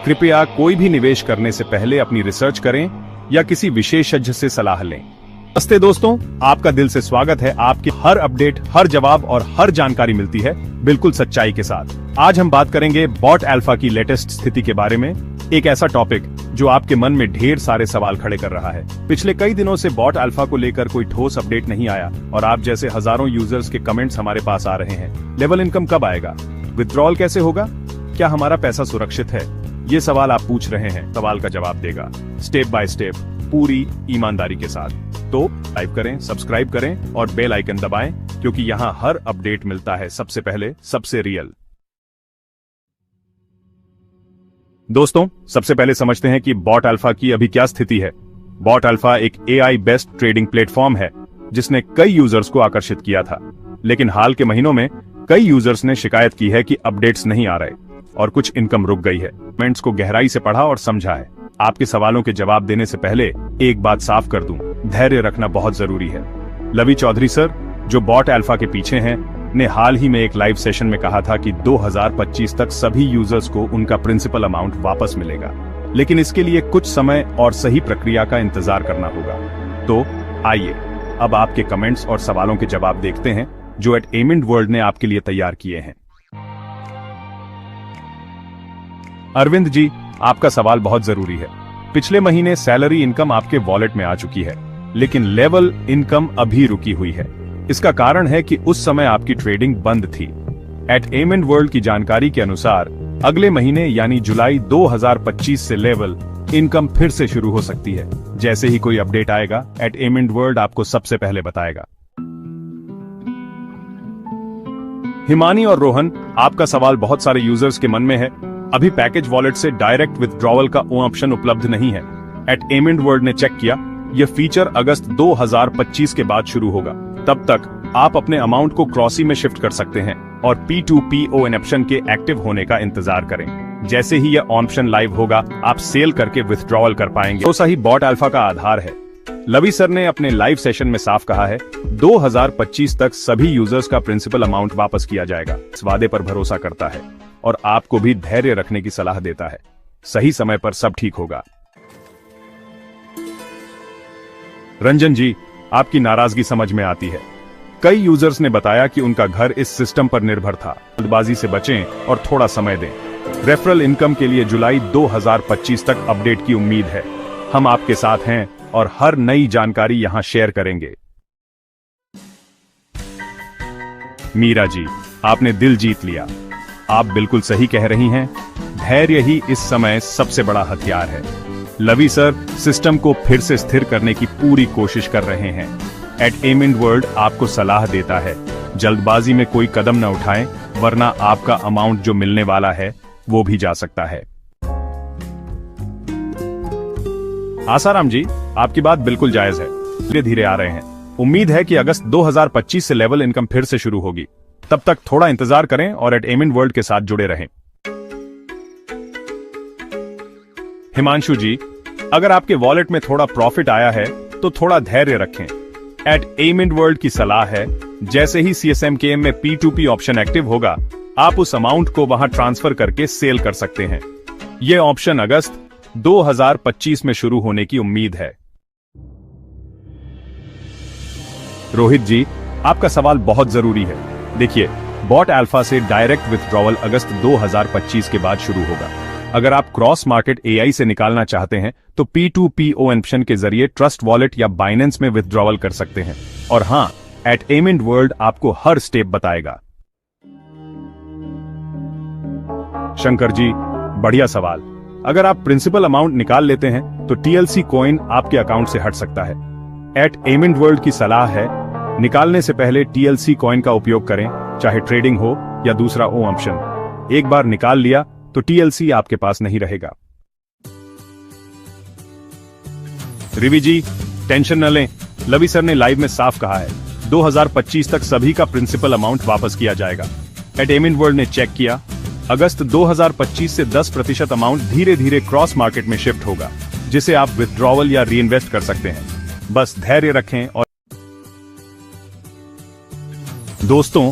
कृपया कोई भी निवेश करने से पहले अपनी रिसर्च करें या किसी विशेषज्ञ से सलाह लें। नमस्ते दोस्तों, आपका दिल से स्वागत है। आपकी हर अपडेट, हर जवाब और हर जानकारी मिलती है बिल्कुल सच्चाई के साथ। आज हम बात करेंगे बॉट अल्फा की लेटेस्ट स्थिति के बारे में, एक ऐसा टॉपिक जो आपके मन में ढेर सारे सवाल खड़े कर रहा है। पिछले कई दिनों से बॉट अल्फा को लेकर कोई ठोस अपडेट नहीं आया और आप जैसे हजारों यूजर्स के कमेंट्स हमारे पास आ रहे हैं। लेवल इनकम कब आएगा? विथड्रॉल कैसे होगा? क्या हमारा पैसा सुरक्षित है? ये सवाल आप पूछ रहे हैं। सवाल का जवाब देगा स्टेप बाय स्टेप, पूरी ईमानदारी के साथ। तो लाइक करें, सब्सक्राइब करें और बेल आइकन दबाएं, क्योंकि यहाँ हर अपडेट मिलता है सबसे पहले, सबसे रियल। दोस्तों, सबसे पहले समझते हैं कि बॉट अल्फा की अभी क्या स्थिति है। बॉट अल्फा एक AI बेस्ड ट्रेडिंग प्लेटफॉर्म है जिसने कई यूजर्स को आकर्षित किया था, लेकिन हाल के महीनों में कई यूजर्स ने शिकायत की है कि अपडेट्स नहीं आ रहे और कुछ इनकम रुक गई है। कमेंट्स को गहराई से पढ़ा और समझा है। आपके सवालों के जवाब देने से पहले एक बात साफ कर दूं, धैर्य रखना बहुत जरूरी है। लवी चौधरी सर, जो बॉट अल्फा के पीछे हैं, ने हाल ही में एक लाइव सेशन में कहा था कि 2025 तक सभी यूजर्स को उनका प्रिंसिपल अमाउंट वापस मिलेगा, लेकिन इसके लिए कुछ समय और सही प्रक्रिया का इंतजार करना होगा। तो आइए अब आपके कमेंट्स और सवालों के जवाब देखते हैं जो @AMINTWorld ने आपके लिए तैयार किए हैं। अरविंद जी, आपका सवाल बहुत जरूरी है। पिछले महीने सैलरी इनकम आपके वॉलेट में आ चुकी है, लेकिन लेवल इनकम अभी रुकी हुई है। इसका कारण है कि उस समय आपकी ट्रेडिंग बंद थी। @AMINTWorld की जानकारी के अनुसार अगले महीने यानी जुलाई 2025 से लेवल इनकम फिर से शुरू हो सकती है। जैसे ही कोई अपडेट आएगा, @AMINTWorld आपको सबसे पहले बताएगा। हिमानी और रोहन, आपका सवाल बहुत सारे यूजर्स के मन में है। अभी पैकेज वॉलेट से डायरेक्ट विथड्रॉवल का ऑप्शन उपलब्ध नहीं है। @AMINTWorld ने चेक किया, यह फीचर अगस्त 2025 के बाद शुरू होगा। तब तक आप अपने अमाउंट को क्रॉसी में शिफ्ट कर सकते हैं और P2P ऑप्शन के एक्टिव होने का इंतजार करें। जैसे ही यह ऑप्शन लाइव होगा, आप सेल करके विथड्रॉवल कर पाएंगे। तो सही बॉट अल्फा का आधार है। लवी सर ने अपने लाइव सेशन में साफ कहा है, 2025 तक सभी यूजर्स का प्रिंसिपल अमाउंट वापस किया जाएगा। इस वादे पर भरोसा करता है और आपको भी धैर्य रखने की सलाह देता है। सही समय पर सब ठीक होगा। रंजन जी, आपकी नाराजगी समझ में आती है। कई यूजर्स ने बताया कि उनका घर इस सिस्टम पर निर्भर था। जल्दबाजी से बचें और थोड़ा समय दें। रेफरल इनकम के लिए जुलाई 2025 तक अपडेट की उम्मीद है। हम आपके साथ हैं और हर नई जानकारी यहां शेयर करेंगे। मीरा जी, आपने दिल जीत लिया। आप बिल्कुल सही कह रही हैं। धैर्य ही इस समय सबसे बड़ा हथियार है। लवी सर सिस्टम को फिर से स्थिर करने की पूरी कोशिश कर रहे हैं। @AMINTWorld आपको सलाह देता है, जल्दबाजी में कोई कदम न उठाएं, वरना आपका अमाउंट जो मिलने वाला है वो भी जा सकता है। आसाराम जी, आपकी बात बिल्कुल जायज है। धीरे धीरे आ रहे हैं। उम्मीद है कि अगस्त 2025 से लेवल इनकम फिर से शुरू होगी। तब तक थोड़ा इंतजार करें और @AMINTWorld के साथ जुड़े रहें। हिमांशु जी, अगर आपके वॉलेट में थोड़ा प्रॉफिट आया है तो थोड़ा धैर्य रखें। @AMINTWorld की सलाह है, जैसे ही CSMKM में P2P ऑप्शन एक्टिव होगा, आप उस अमाउंट को वहां ट्रांसफर करके सेल कर सकते हैं। यह ऑप्शन अगस्त 2025 में शुरू होने की उम्मीद है। रोहित जी, आपका सवाल बहुत जरूरी है। देखिए, बॉट अल्फा से डायरेक्ट विथड्रॉवल अगस्त 2025 के बाद शुरू होगा। अगर आप क्रॉस मार्केट AI से निकालना चाहते हैं तो P2P ऑप्शन के जरिए ट्रस्ट वॉलेट या बाइनेंस में विथड्रॉवल कर सकते हैं। और हां, @AMINTWorld आपको हर स्टेप बताएगा। शंकर जी, बढ़िया सवाल। अगर आप प्रिंसिपल अमाउंट निकाल लेते हैं तो TLC कॉइन आपके अकाउंट से हट सकता है। @AMINTWorld की सलाह है, निकालने से पहले TLC कॉइन का उपयोग करें, चाहे ट्रेडिंग हो या दूसरा ऑप्शन। एक बार निकाल लिया तो TLC आपके पास नहीं रहेगा। रिवी जी, टेंशन न लें। लवी सर ने लाइव में साफ कहा है, 2025 तक सभी का प्रिंसिपल अमाउंट वापस किया जाएगा। @AMINTWorld ने चेक किया, अगस्त 2025 से 10% अमाउंट धीरे धीरे क्रॉस मार्केट में शिफ्ट होगा, जिसे आप विथड्रॉवल या रीइन्वेस्ट कर सकते हैं। बस धैर्य रखें और दोस्तों,